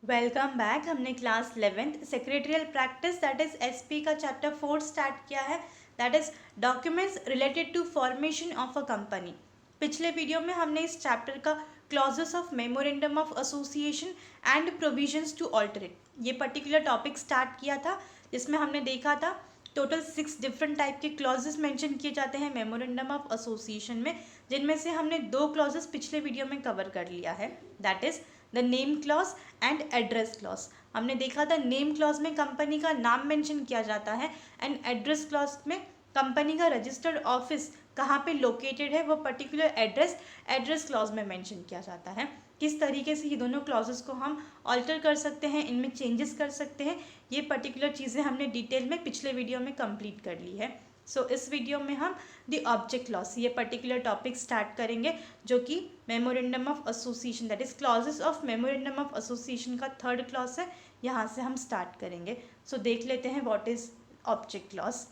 Welcome back. हमने class 11th secretarial practice that is SP का chapter 4 start किया है, that is documents related to formation of a company. पिछले video में हमने इस चैप्टर का clauses of memorandum of association and provisions to alter it, ये पर्टिकुलर टॉपिक स्टार्ट किया था, जिसमें हमने देखा था टोटल 6 डिफरेंट टाइप के क्लॉजेस मेंशन किए जाते हैं मेमोरेंडम ऑफ एसोसिएशन में, जिनमें से हमने 2 क्लॉजेस पिछले वीडियो में कवर कर लिया है, that is the name clause and address clause. हमने देखा था नेम क्लॉज में कंपनी का नाम मेंशन किया जाता है एंड एड्रेस क्लॉज में कंपनी का रजिस्टर्ड ऑफिस कहाँ पे लोकेटेड है वो पर्टिकुलर एड्रेस क्लॉज में मेंशन किया जाता है। किस तरीके से ये दोनों क्लॉजेस को हम ऑल्टर कर सकते हैं, इनमें चेंजेस कर सकते हैं, ये पर्टिकुलर चीज़ें हमने डिटेल में पिछले वीडियो में कंप्लीट कर ली है। इस वीडियो में हम द ऑब्जेक्ट क्लॉज ये पर्टिकुलर टॉपिक स्टार्ट करेंगे, जो कि memorandum of association that is clauses of memorandum of association का 3rd क्लॉज है। यहाँ से हम स्टार्ट करेंगे। देख लेते हैं what is object clause.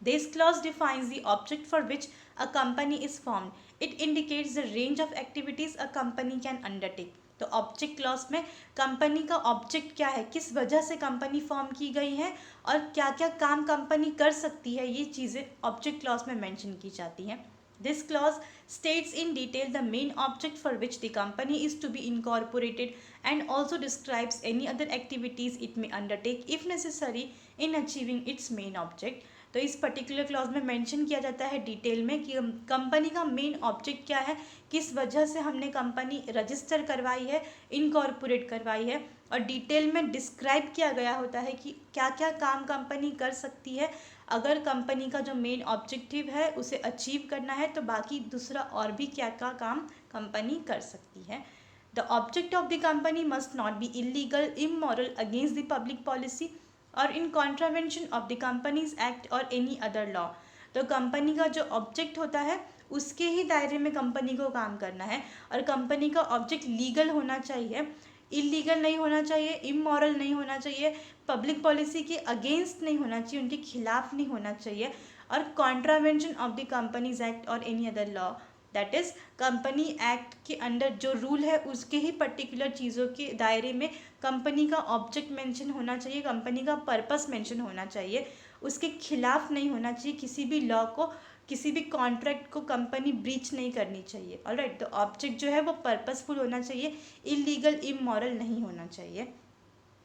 This clause defines the object for which a company is formed. It indicates the range of activities a company can undertake. तो ऑब्जेक्ट क्लॉज में कंपनी का ऑब्जेक्ट क्या है, किस वजह से कंपनी फॉर्म की गई है और क्या क्या काम कंपनी कर सकती है, ये चीज़ें ऑब्जेक्ट क्लॉज में मेंशन की जाती हैं। This clause states in detail the main object for which the company is to be incorporated and also describes any other activities it may undertake if necessary in achieving its main object. तो इस particular clause में mention किया जाता है detail में कि company का main object क्या है, किस वजह से हमने कंपनी रजिस्टर करवाई है, इनकॉर्पोरेट करवाई है, और डिटेल में डिस्क्राइब किया गया होता है कि क्या क्या काम कंपनी कर सकती है। अगर कंपनी का जो मेन ऑब्जेक्टिव है उसे अचीव करना है तो बाकी दूसरा और भी क्या क्या काम कंपनी कर सकती है। The object of the company must not be illegal, immoral, against the public policy और in contravention of the companies act और एनी अदर लॉ। तो कंपनी का जो ऑब्जेक्ट होता है उसके ही दायरे में कंपनी को काम करना है, और कंपनी का ऑब्जेक्ट लीगल होना चाहिए, इलीगल नहीं होना चाहिए, इमोरल नहीं होना चाहिए, पब्लिक पॉलिसी के अगेंस्ट नहीं होना चाहिए, उनके खिलाफ नहीं होना चाहिए, और contravention of the companies act और any other law, that is company act के अंडर जो रूल है उसके ही पर्टिकुलर चीज़ों के दायरे में कंपनी का ऑब्जेक्ट मेंशन होना चाहिए, कंपनी का पर्पस मेंशन होना चाहिए, उसके खिलाफ नहीं होना चाहिए, किसी भी लॉ को, किसी भी कॉन्ट्रैक्ट को कंपनी ब्रीच नहीं करनी चाहिए। ऑलराइट, तो ऑब्जेक्ट जो है वो पर्पसफुल होना चाहिए, इलीगल, इमोरल नहीं होना चाहिए।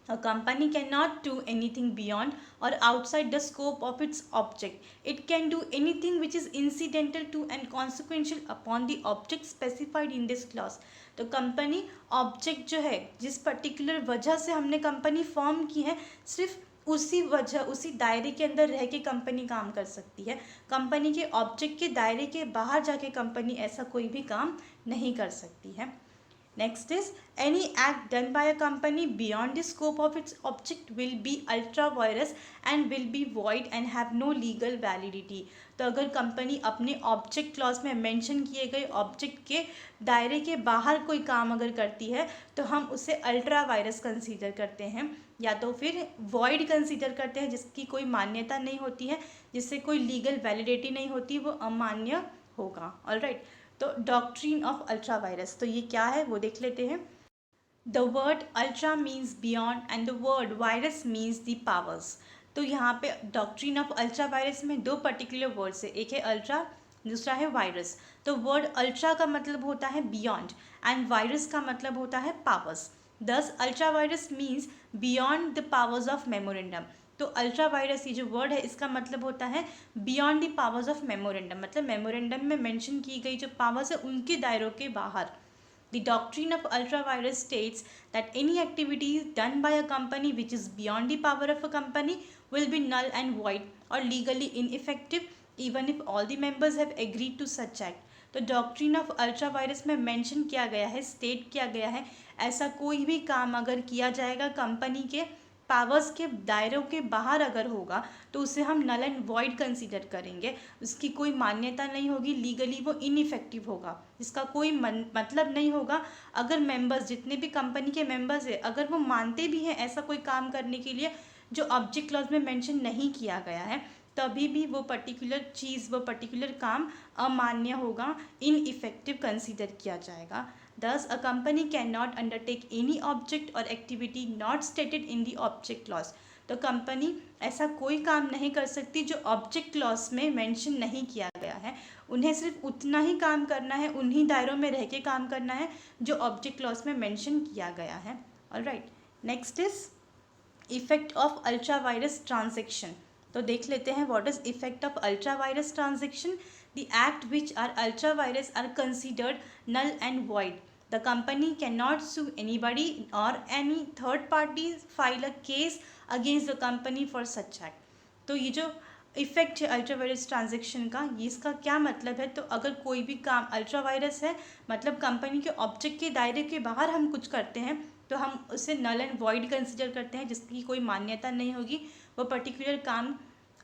A company cannot do anything beyond or outside the scope of its object. It can do anything which is incidental to and consequential upon the object specified in this clause. तो company object जो है, जिस particular वजह से हमने company form की है, सिर्फ उसी वजह, उसी दायरे के अंदर रह के कंपनी काम कर सकती है। कंपनी के ऑब्जेक्ट के दायरे के बाहर जाके कंपनी ऐसा कोई भी काम नहीं कर सकती है। Next is any act done by a company beyond the scope of its object will be ultra virus and will be void and have no legal validity. तो अगर कंपनी अपने ऑब्जेक्ट क्लॉज में मेंशन किए गए object के दायरे के बाहर कोई काम अगर करती है तो हम उसे अल्ट्रा वायरस कंसीडर करते हैं, या तो फिर वॉइड कंसीडर करते हैं, जिसकी कोई मान्यता नहीं होती है, जिससे कोई लीगल वैलिडिटी नहीं होती, वो अमान्य होगा। ऑलराइट, तो डॉक्ट्रिन ऑफ अल्ट्रा वायरस, तो ये क्या है वो देख लेते हैं। The word ultra means beyond and the word virus means the powers. तो यहाँ पे डॉक्ट्रिन ऑफ अल्ट्रा वायरस में 2 पर्टिकुलर वर्ड्स है, एक है अल्ट्रा, दूसरा है वायरस। तो वर्ड अल्ट्रा का मतलब होता है बियॉन्ड एंड वायरस का मतलब होता है पावर्स। दस ultra vires means beyond the powers of memorandum. तो अल्ट्रा वायरस ये जो वर्ड है इसका मतलब होता है beyond the powers of memorandum, मतलब मेमोरेंडम में मेंशन की गई जो पावर्स है उनके दायरों के बाहर। The doctrine of ultra virus states that any activity done by a company which is beyond the power of a company will be null and void or legally ineffective even if all the members have agreed to such act. तो doctrine of ultra virus में mention किया गया है, state किया गया है, ऐसा कोई भी काम अगर किया जाएगा कंपनी के पावर्स के दायरों के बाहर अगर होगा तो उसे हम नल एंड वॉइड कंसीडर करेंगे, उसकी कोई मान्यता नहीं होगी, लीगली वो इनइफेक्टिव होगा, इसका कोई मतलब नहीं होगा। अगर मेंबर्स, जितने भी कंपनी के मेंबर्स है, अगर वो मानते भी हैं ऐसा कोई काम करने के लिए जो ऑब्जेक्ट क्लॉज में मेंशन नहीं किया गया है, तभी भी वो पर्टिकुलर चीज़, वो पर्टिकुलर काम अमान्य होगा, इनइफेक्टिव कंसीडर किया जाएगा। Thus, a company cannot undertake any object or activity not stated in the object clause. तो कंपनी ऐसा कोई काम नहीं कर सकती जो ऑब्जेक्ट क्लॉज में मेंशन नहीं किया गया है। उन्हें सिर्फ उतना ही काम करना है, उन्हीं दायरों में रह के काम करना है जो ऑब्जेक्ट क्लॉज में मेंशन किया गया है। Alright, next is effect of ultra vires transaction. तो देख लेते हैं what is effect of ultra vires transaction. The act which are ultra vires are considered null and void. The company cannot sue anybody or any third party file a case against the company for such act. तो ये जो effect है ultra vires transaction का, ये इसका क्या मतलब है? तो अगर कोई भी काम अल्ट्रा वायरस है, मतलब कंपनी के ऑब्जेक्ट के दायरे के बाहर हम कुछ करते हैं, तो हम उसे नल एंड वॉइड कंसिडर करते हैं, जिसकी कोई मान्यता नहीं होगी, वो पर्टिकुलर काम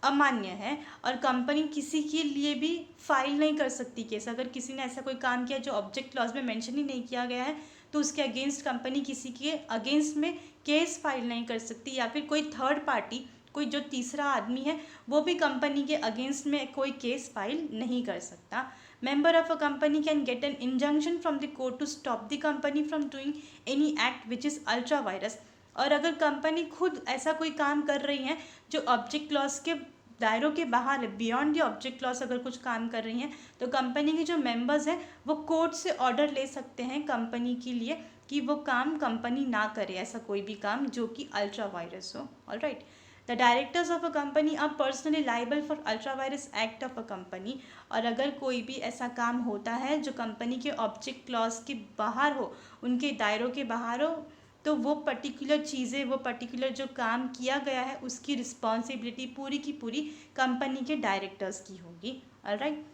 अमान्य है और कंपनी किसी के लिए भी फाइल नहीं कर सकती केस। अगर किसी ने ऐसा कोई काम किया जो ऑब्जेक्ट क्लॉज में मेंशन ही नहीं किया गया है, तो उसके अगेंस्ट कंपनी किसी के अगेंस्ट में केस फाइल नहीं कर सकती, या फिर कोई थर्ड पार्टी, कोई जो तीसरा आदमी है, वो भी कंपनी के अगेंस्ट में कोई केस फाइल नहीं कर सकता। Member of a company can get an injunction from the court to stop the company from doing any act which is ultra vires. और अगर कंपनी खुद ऐसा कोई काम कर रही है जो ऑब्जेक्ट क्लॉज के दायरों के बाहर है, बियॉन्ड द ऑब्जेक्ट क्लॉज अगर कुछ काम कर रही हैं, तो कंपनी के जो मेंबर्स हैं वो कोर्ट से ऑर्डर ले सकते हैं कंपनी के लिए कि वो काम कंपनी ना करे, ऐसा कोई भी काम जो कि अल्ट्रा वायरस हो. Alright, the directors of a company are personally liable for ultra vires act of a company. और अगर कोई भी ऐसा काम होता है जो कंपनी के ऑब्जेक्ट क्लॉज के बाहर हो, उनके दायरों के बाहर हो, तो वो पर्टिकुलर चीज़ें, वो पर्टिकुलर जो काम किया गया है, उसकी रिस्पॉन्सिबिलिटी पूरी की पूरी कंपनी के डायरेक्टर्स की होगी. Alright,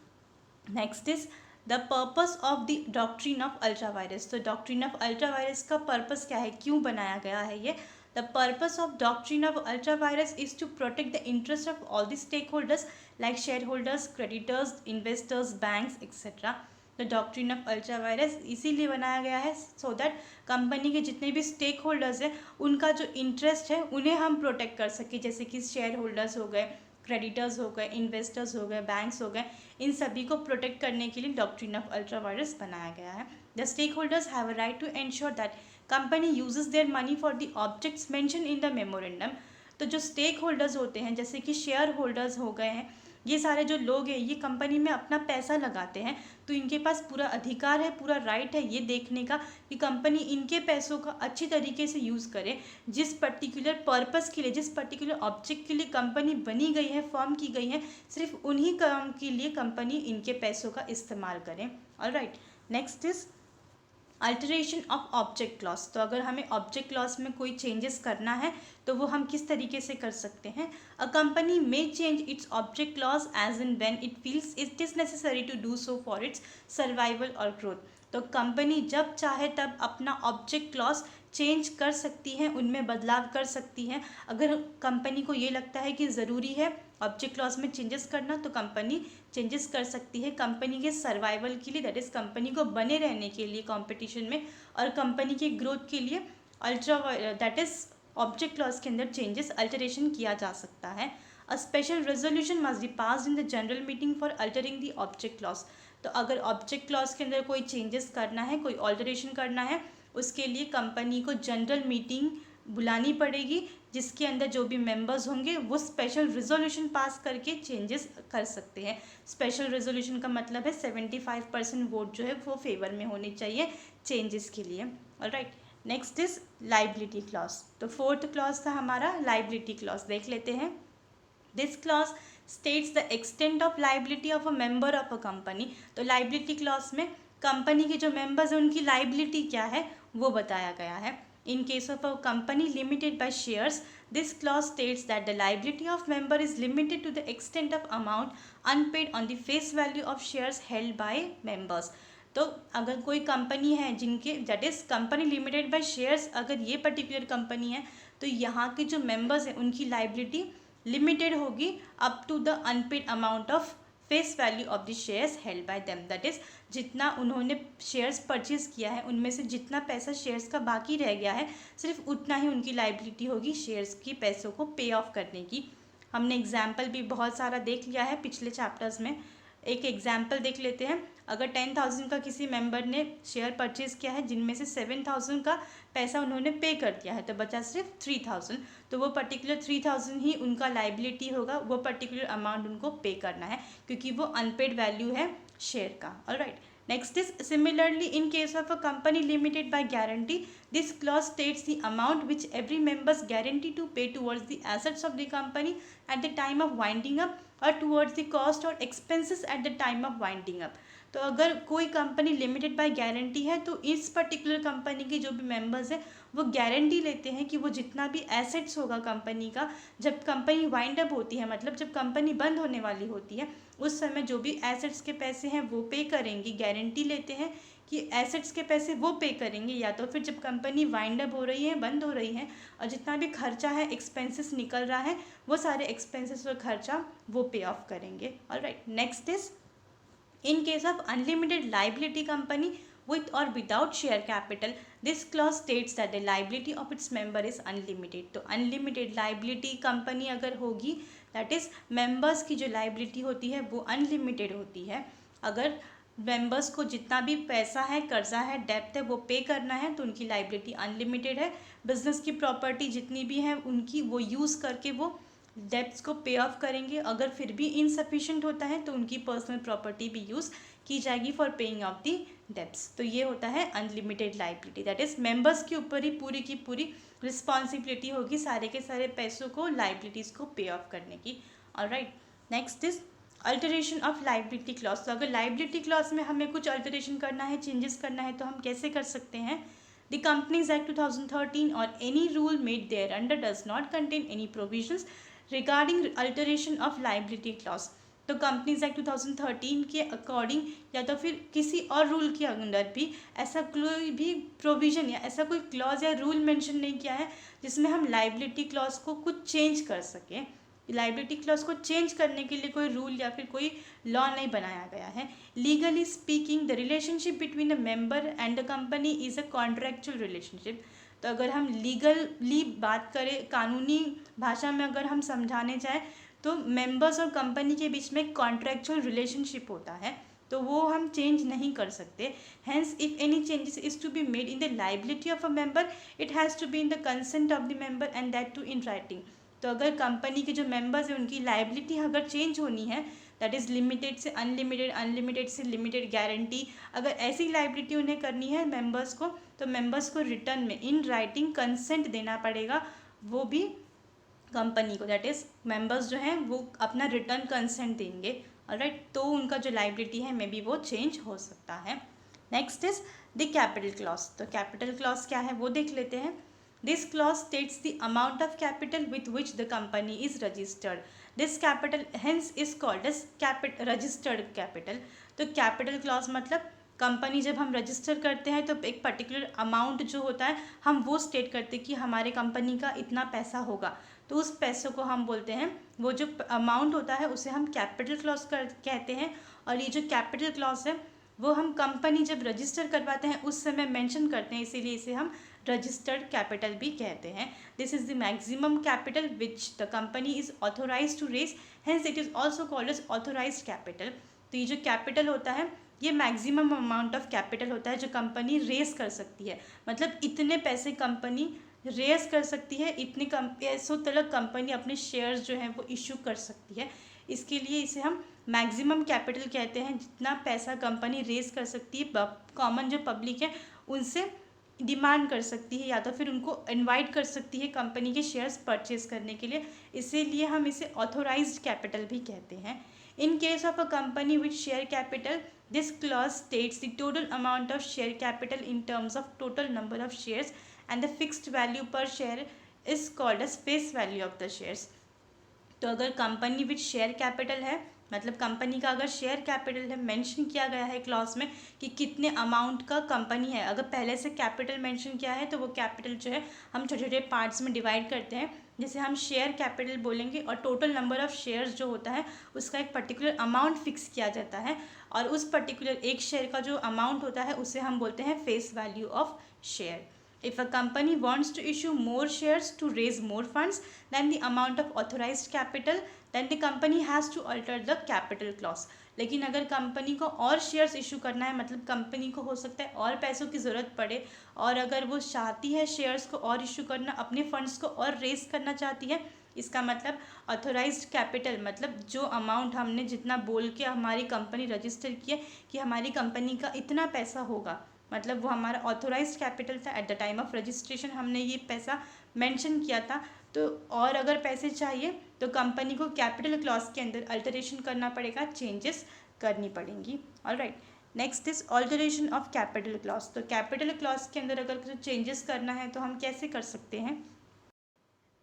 next is the purpose of the doctrine of ultra vires. तो डॉक्ट्रिन ऑफ अल्ट्रा वायरस का पर्पस क्या है, क्यों बनाया गया है ये? The purpose of doctrine of ultra vires is to protect the interest of all the stakeholders like shareholders, creditors, investors, banks etcetera. तो डॉक्ट्रिन ऑफ अल्ट्रा वायरस इसीलिए बनाया गया है सो दैट कंपनी के जितने भी stake holders हैं, उनका जो इंटरेस्ट है उन्हें हम प्रोटेक्ट कर सकें, जैसे कि शेयर होल्डर्स हो गए, क्रेडिटर्स हो गए, इन्वेस्टर्स हो गए, बैंक्स हो गए, इन सभी को प्रोटेक्ट करने के लिए डॉक्ट्रिन ऑफ अल्ट्रा वायरस बनाया गया है. The stakeholders have a right to ensure that company uses their money for the objects mention in the memorandum. तो जो स्टेक होल्डर्स होते हैं, जैसे कि शेयर होल्डर्स हो गए हैं, ये सारे जो लोग हैं, ये कंपनी में अपना पैसा लगाते हैं, तो इनके पास पूरा अधिकार है, पूरा राइट है ये देखने का कि कंपनी इनके पैसों का अच्छी तरीके से यूज़ करे. जिस पर्टिकुलर पर्पस के लिए, जिस पर्टिकुलर ऑब्जेक्ट के लिए कंपनी बनी गई है, फॉर्म की गई है, सिर्फ उन्हीं काम के लिए कंपनी इनके पैसों का इस्तेमाल करें. Alright, next is alteration of object clause. तो अगर हमें ऑब्जेक्ट क्लॉज में कोई चेंजेस करना है तो वो हम किस तरीके से कर सकते हैं? A company may change its object clause as in when it feels it is necessary to do so for its survival और ग्रोथ. तो कंपनी जब चाहे तब अपना ऑब्जेक्ट क्लॉज चेंज कर सकती है, उनमें बदलाव कर सकती है. अगर कंपनी को ये लगता है कि ज़रूरी है ऑब्जेक्ट क्लॉज में चेंजेस करना, तो कंपनी चेंजेस कर सकती है कंपनी के सर्वाइवल के लिए, दैट इज़ कंपनी को बने रहने के लिए कंपटीशन में, और कंपनी के ग्रोथ के लिए ultra that is object clause के अंदर चेंजेस अल्टरेशन किया जा सकता है. A special resolution must be passed in the general meeting for altering the object clause. तो अगर ऑब्जेक्ट क्लॉज के अंदर कोई चेंजेस करना है, कोई ऑल्टरेशन करना है, उसके लिए कंपनी को जनरल मीटिंग बुलानी पड़ेगी, जिसके अंदर जो भी मेंबर्स होंगे वो स्पेशल रेजोल्यूशन पास करके चेंजेस कर सकते हैं. स्पेशल रेजोल्यूशन का मतलब है 75% वोट जो है वो फेवर में होनी चाहिए चेंजेस के लिए. Alright, next is liability clause. तो फोर्थ क्लॉज था हमारा लाइबिलिटी क्लॉज. देख लेते हैं. This clause states the extent of liability of a member of a company. तो लाइबिलिटी क्लॉज में कंपनी के जो मेंबर्स हैं उनकी लाइबिलिटी क्या है वो बताया गया है. In case of a company limited by shares, this clause states that the liability of member is limited to the extent of amount unpaid on the face value of shares held by members. तो अगर कोई company है जिनके that is company limited by shares, अगर ये particular company है, तो यहाँ के जो मेंबर्स हैं उनकी लाइबिलिटी लिमिटेड होगी up to the unpaid amount of face value of the shares held by them. That is जितना उन्होंने शेयर्स परचेज किया है, उनमें से जितना पैसा शेयर्स का बाकी रह गया है, सिर्फ उतना ही उनकी लाइबिलिटी होगी शेयर्स की पैसों को पे ऑफ करने की. हमने एग्जाम्पल भी बहुत सारा देख लिया है पिछले चैप्टर्स में. एक एग्जाम्पल देख लेते हैं. अगर 10,000 का किसी मेंबर ने शेयर परचेज किया है जिनमें से 7,000 का पैसा उन्होंने पे कर दिया है तो बचा सिर्फ 3,000, तो वो पर्टिकुलर 3,000 ही उनका लाइबिलिटी होगा, वो पर्टिकुलर अमाउंट उनको पे करना है क्योंकि वो अनपेड वैल्यू है शेयर का। Alright, next is similarly in case of a company limited by guarantee, this clause states the amount which every members guarantee to pay towards the assets of the company at the time of winding up or towards the cost or expenses at the time of winding up। तो अगर कोई company limited by guarantee है तो इस particular company के जो भी members हैं वो गारंटी लेते हैं कि वो जितना भी एसेट्स होगा कंपनी का, जब कंपनी वाइंड अप होती है मतलब जब कंपनी बंद होने वाली होती है उस समय जो भी एसेट्स के पैसे हैं वो पे करेंगे, गारंटी लेते हैं कि एसेट्स के पैसे वो पे करेंगे, या तो फिर जब कंपनी वाइंड अप हो रही है, बंद हो रही है और जितना भी खर्चा है, एक्सपेंसेस निकल रहा है, वो सारे एक्सपेंसेस और खर्चा वो पे ऑफ करेंगे। Alright, next is in case of unlimited liability company with or without share capital, this clause states that the liability of its member is unlimited। तो unlimited liability company अगर होगी that is members की जो liability होती है वो unlimited होती है। अगर मेंबर्स को जितना भी पैसा है, कर्जा है, डेप्ट है वो पे करना है तो उनकी लाइबिलिटी अनलिमिटेड है। बिजनेस की प्रॉपर्टी जितनी भी है उनकी वो यूज़ करके वो डेब्ट्स को पे ऑफ करेंगे। अगर फिर भी इनसफिशिएंट होता है तो उनकी पर्सनल प्रॉपर्टी भी यूज़ की जाएगी for paying of the debts. तो ये होता है unlimited liability, that is members के ऊपर ही पूरी की पूरी रिस्पॉन्सिबिलिटी होगी सारे के सारे पैसों को, लाइबिलिटीज़ को पे ऑफ करने की। Alright, next is alteration of liability clause. तो अगर लाइबिलिटी क्लॉज में हमें कुछ अल्टरेशन करना है, चेंजेस करना है तो हम कैसे कर सकते हैं? The Companies Act 2013 or any rule made thereunder does not contain any provisions regarding alteration of liability clause। तो कंपनीज एक्ट 2013 के अकॉर्डिंग या तो फिर किसी और रूल के अंदर भी ऐसा कोई भी प्रोविज़न या ऐसा कोई क्लॉज या रूल मेंशन नहीं किया है जिसमें हम लाइबिलिटी क्लॉज को कुछ चेंज कर सकें। लाइबिलिटी क्लॉज को चेंज करने के लिए कोई रूल या फिर कोई लॉ नहीं बनाया गया है। Legally speaking the relationship between a member and the company is a contractual relationship. तो अगर हम लीगली बात करें, कानूनी भाषा में अगर हम समझाने जाएँ तो मेंबर्स और कंपनी के बीच में कॉन्ट्रैक्चुअल रिलेशनशिप होता है तो वो हम चेंज नहीं कर सकते। Hence if any changes is to be made in the liability of a member it has to be in the consent of the member and that too in writing. तो अगर कंपनी के जो members हैं उनकी liability अगर change होनी है, that is limited से अनलिमिटेड, अनलिमिटेड से लिमिटेड गारंटी, अगर ऐसी लाइबिलिटी उन्हें करनी है मेंबर्स को तो मेंबर्स को रिटर्न में इन राइटिंग कंसेंट देना पड़ेगा, वो भी कंपनी को, दैट इज़ मेंबर्स जो हैं वो अपना रिटर्न कंसेंट देंगे। ऑलराइट, तो उनका जो लाइबिलिटी है मे बी वो चेंज हो सकता है। Next is the capital clause. तो कैपिटल क्लॉज क्या है वो देख लेते हैं। This clause states the amount of capital with which the company is registered. This capital hence is called as registered capital। तो capital clause मतलब कंपनी जब हम रजिस्टर करते हैं तो एक पर्टिकुलर अमाउंट जो होता है हम वो स्टेट करते हैं कि हमारे कंपनी का इतना पैसा होगा, तो उस पैसों को हम बोलते हैं, वो जो अमाउंट होता है उसे हम कैपिटल क्लॉज कहते हैं। और ये जो कैपिटल क्लॉज है वो हम कंपनी जब रजिस्टर करवाते हैं उस समय मेंशन करते हैं, इसीलिए इसे हम रजिस्टर्ड कैपिटल भी कहते हैं। This is the maximum capital which the company is authorise to raise, hence it is also called as authorised capital. तो ये जो कैपिटल होता है ये मैक्सिमम अमाउंट ऑफ कैपिटल होता है जो कंपनी रेज कर सकती है, मतलब इतने पैसे कंपनी रेज कर सकती है, इतने पैसों तक कंपनी अपने शेयर्स जो हैं वो इशू कर सकती है। इसके लिए इसे हम मैक्सिमम कैपिटल कहते हैं, जितना पैसा कंपनी रेज कर सकती है, कॉमन जो पब्लिक है उनसे डिमांड कर सकती है या तो फिर उनको इनवाइट कर सकती है कंपनी के शेयर्स परचेज करने के लिए, इसीलिए हम इसे ऑथोराइज्ड कैपिटल भी कहते हैं। In case of a company with share capital, this clause states the total amount of share capital in terms of total number of shares and the fixed value per share is called as face value of the shares. तो अगर company with share capital है, मतलब company का अगर share capital है, mention किया गया है क्लॉज में कि कितने अमाउंट का कंपनी है, अगर पहले से कैपिटल मेंशन किया है तो वो कैपिटल जो है हम छोटे छोटे पार्ट्स में डिवाइड करते हैं, जैसे हम शेयर कैपिटल बोलेंगे और टोटल नंबर ऑफ शेयर्स जो होता है उसका एक पर्टिकुलर अमाउंट फिक्स किया जाता है और उस पर्टिकुलर एक शेयर का जो अमाउंट होता है उसे हम बोलते हैं face value of share. If a company wants to issue more shares to raise more funds than the amount of authorized capital, then the company has to alter the capital clause। लेकिन अगर company को और shares issue करना है, मतलब company को हो सकता है और पैसों की ज़रूरत पड़े, और अगर वो चाहती है शेयर्स को और इशू करना, अपने फंड्स को और रेस करना चाहती है, इसका मतलब ऑथोराइज्ड कैपिटल, मतलब जो अमाउंट हमने जितना बोल के हमारी कंपनी रजिस्टर की है कि हमारी कंपनी का इतना पैसा होगा, मतलब वो हमारा ऑथोराइज्ड कैपिटल था। At the time of registration हमने ये पैसा मेंशन किया था। तो और अगर पैसे चाहिए तो कंपनी को कैपिटल क्लॉज के अंदर अल्टरेशन करना पड़ेगा, चेंजेस करनी पड़ेंगी। Alright, next is alteration of capital clause. तो कैपिटल क्लॉज के अंदर अगर कुछ चेंजेस करना है तो हम कैसे कर सकते हैं?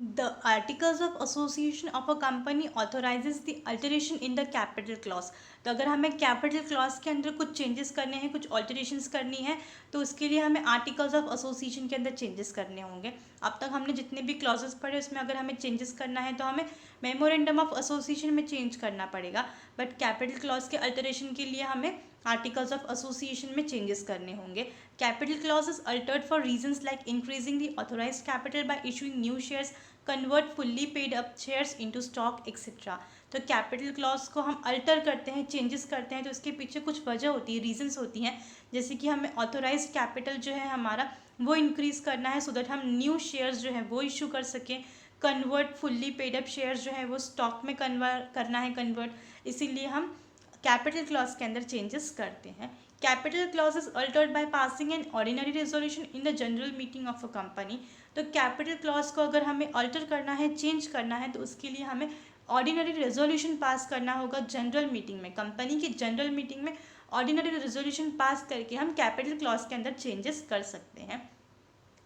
The articles of association of a company authorizes the alteration in the capital clause। तो अगर हमें कैपिटल क्लॉज के अंदर कुछ चेंजेस करने हैं, कुछ ऑल्टरेशंस करनी है, तो उसके लिए हमें आर्टिकल्स ऑफ एसोसिएशन के अंदर चेंजेस करने होंगे। अब तक हमने जितने भी क्लॉजेस पढ़े उसमें अगर हमें चेंजेस करना है तो हमें मेमोरेंडम ऑफ एसोसिएशन में चेंज करना पड़ेगा, बट कैपिटल क्लॉज के अल्टरेशन के लिए हमें आर्टिकल्स ऑफ एसोसिएशन में चेंजेस करने होंगे। Capital clause is altered for reasons like increasing the authorised capital by issuing new shares, convert fully paid up shares into stock etcetera. तो capital clause को हम अल्टर करते हैं, चेंजेस करते हैं, तो उसके पीछे कुछ वजह होती है, रीजंस होती हैं, जैसे कि हमें ऑथोराइज्ड कैपिटल जो है हमारा वो इंक्रीज़ करना है सो दैट हम न्यू शेयर्स जो है वो इशू कर सकें। Convert fully paid up shares जो है वो स्टॉक में कन्वर्ट करना है, कन्वर्ट, इसीलिए हम कैपिटल क्लॉज के अंदर चेंजेस करते हैं। Capital clause is Altered by passing an ordinary resolution in the general meeting of a company. तो कैपिटल क्लॉज को अगर हमें अल्टर करना है, चेंज करना है, तो उसके लिए हमें ऑर्डिनरी रेजोल्यूशन पास करना होगा जनरल मीटिंग में। कंपनी की जनरल मीटिंग में ऑर्डिनरी रेजोल्यूशन पास करके हम कैपिटल क्लॉज के अंदर चेंजेस कर सकते हैं।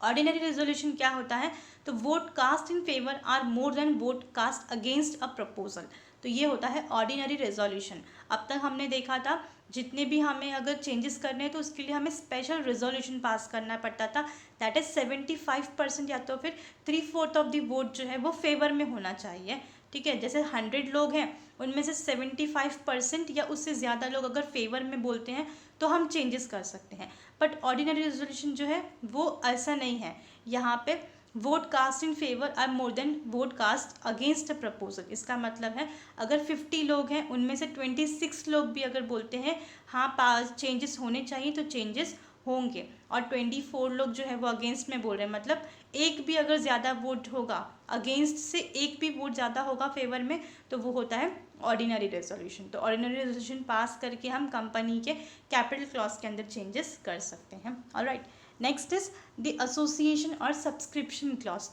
ऑर्डिनरी रेजोल्यूशन क्या होता है? तो vote cast in favour are more than vote cast against a proposal. तो ये होता है ऑर्डिनरी रेजोल्यूशन। अब तक हमने देखा था जितने भी हमें अगर चेंजेस करने हैं तो उसके लिए हमें स्पेशल रेजोल्यूशन पास करना पड़ता था, दैट इज 75% या तो फिर 3/4 ऑफ द वोट जो है वो फेवर में होना चाहिए। ठीक है, जैसे 100 लोग हैं उनमें से 75% या उससे ज़्यादा लोग अगर फेवर में बोलते हैं तो हम चेंजेस कर सकते हैं। बट ऑर्डिनरी रेजोल्यूशन जो है वो ऐसा नहीं है। यहाँ पे vote cast in favour are more than vote cast against a proposal. इसका मतलब है अगर 50 लोग हैं उनमें से 26 लोग भी अगर बोलते हैं हाँ चेंजेस होने चाहिए तो चेंजेस होंगे, और 24 लोग जो है वो अगेंस्ट में बोल रहे हैं, मतलब एक भी अगर ज़्यादा वोट होगा, अगेंस्ट से एक भी वोट ज़्यादा होगा फेवर में, तो वो होता है ऑर्डिनरी रेजोल्यूशन। तो ऑर्डिनरी रेजोल्यूशन पास करके हम कंपनी के कैपिटल क्लॉज के अंदर चेंजेस कर सकते हैं। Alright, next is the association और सब्सक्रिप्शन क्लॉज।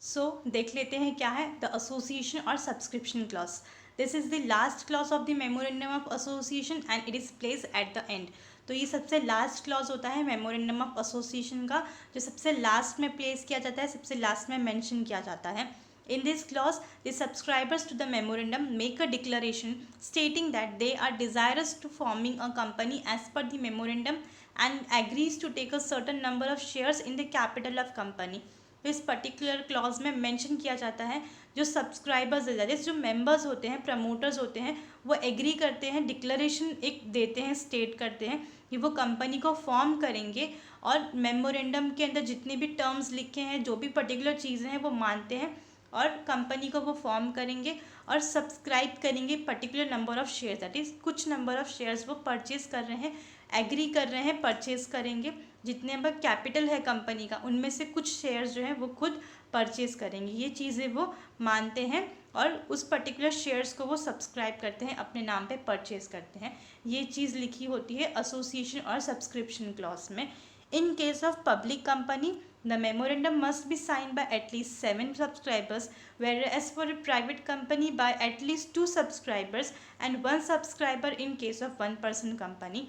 सो देख लेते हैं क्या है द एसोसिएशन और subscription clause. This is the last clause of the memorandum of association and it is place at the end. तो ये सबसे लास्ट क्लॉज होता है मेमोरेंडम ऑफ एसोसिएशन का, जो सबसे लास्ट में प्लेस किया जाता है, सबसे लास्ट में मेंशन किया जाता है। In this clause, the subscribers to the memorandum make a declaration stating that they are desirous to forming a company as per the memorandum and agrees to take a certain number of shares in the capital of company। तो इस particular clause में mention किया जाता है जो subscribers है, जो members होते हैं, प्रमोटर्स होते हैं, वो एग्री करते हैं, डिक्लेरेशन एक देते हैं, स्टेट करते हैं कि वो कंपनी को फॉर्म करेंगे और मेमोरेंडम के अंदर जितने भी टर्म्स लिखे हैं, जो भी पर्टिकुलर चीज़ें हैं वो मानते हैं और कंपनी को वो फॉर्म करेंगे और सब्सक्राइब करेंगे particular number of shares, that is कुछ नंबर ऑफ शेयर्स वो परचेज कर रहे हैं, एग्री कर रहे हैं, परचेज करेंगे। जितने पर कैपिटल है कंपनी का उनमें से कुछ शेयर्स जो है वो खुद परचेज करेंगे। ये चीज़ें वो मानते हैं और उस पर्टिकुलर शेयर्स को वो सब्सक्राइब करते हैं, अपने नाम पे परचेज करते हैं। ये चीज़ लिखी होती है एसोसिएशन और सब्सक्रिप्शन क्लॉज में। In case of public company, the memorandum must be signed by at least 7 subscribers, whereas for a private company by at least 2 subscribers and 1 subscriber in case of 1-person company।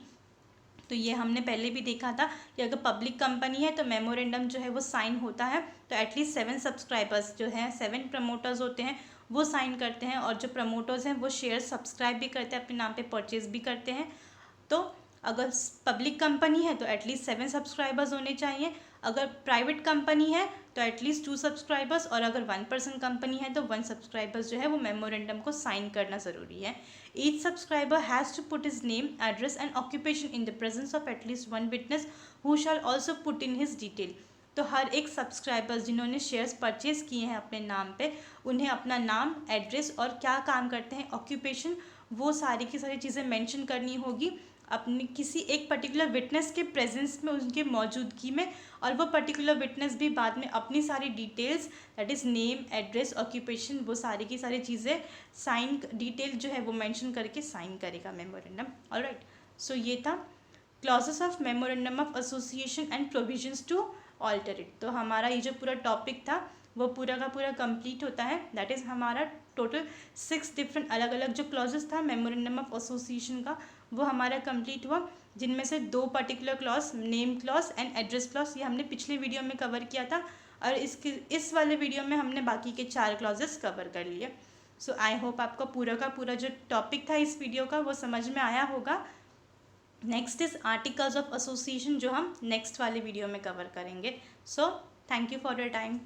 तो ये हमने पहले भी देखा था कि अगर पब्लिक कंपनी है तो मेमोरेंडम जो है वो साइन होता है तो एटलीस्ट 7 सब्सक्राइबर्स जो हैं, 7 प्रमोटर्स होते हैं वो साइन करते हैं, और जो प्रमोटर्स हैं वो शेयर सब्सक्राइब भी करते हैं, अपने नाम पे परचेज भी करते हैं। तो अगर पब्लिक कंपनी है तो एटलीस्ट 7 सब्सक्राइबर्स होने चाहिए, अगर प्राइवेट कंपनी है तो एटलीस्ट 2 सब्सक्राइबर्स, और अगर 1-person कंपनी है तो 1 सब्सक्राइबर्स जो है वो मेमोरेंडम को साइन करना ज़रूरी है। Each subscriber has to put his name, address and occupation in the presence of at least 1 witness who shall also put in his detail. तो हर एक सब्सक्राइबर्स जिन्होंने शेयर्स परचेज किए हैं अपने नाम पे, उन्हें अपना नाम, एड्रेस और क्या काम करते हैं, ऑक्यूपेशन, वो सारी की सारी चीज़ें मेंशन करनी होगी अपनी किसी एक पर्टिकुलर विटनेस के प्रेजेंस में, उनके मौजूदगी में, और वो पर्टिकुलर विटनेस भी बाद में अपनी सारी details that is name, address, occupation, वो सारी की सारी चीज़ें साइन डिटेल जो है वो मेंशन करके साइन करेगा मेमोरेंडम। ऑलराइट, सो ये था clauses of memorandum of association and provisions to alter it. तो हमारा ये जो पूरा टॉपिक था वो पूरा का पूरा कंप्लीट होता है। दैट इज़ हमारा टोटल 6 डिफरेंट अलग अलग जो क्लॉजेस था मेमोरेंडम ऑफ एसोसिएशन का वो हमारा कंप्लीट हुआ, जिनमें से 2 particular clause, name clause and address clause, ये हमने पिछले वीडियो में कवर किया था, और इस वाले वीडियो में हमने बाकी के 4 क्लॉजेस कवर कर लिए। सो आई होप आपको पूरा का पूरा जो टॉपिक था इस वीडियो का वो समझ में आया होगा। Next is articles of association, जो हम नेक्स्ट वाले वीडियो में कवर करेंगे। So thank you for your time.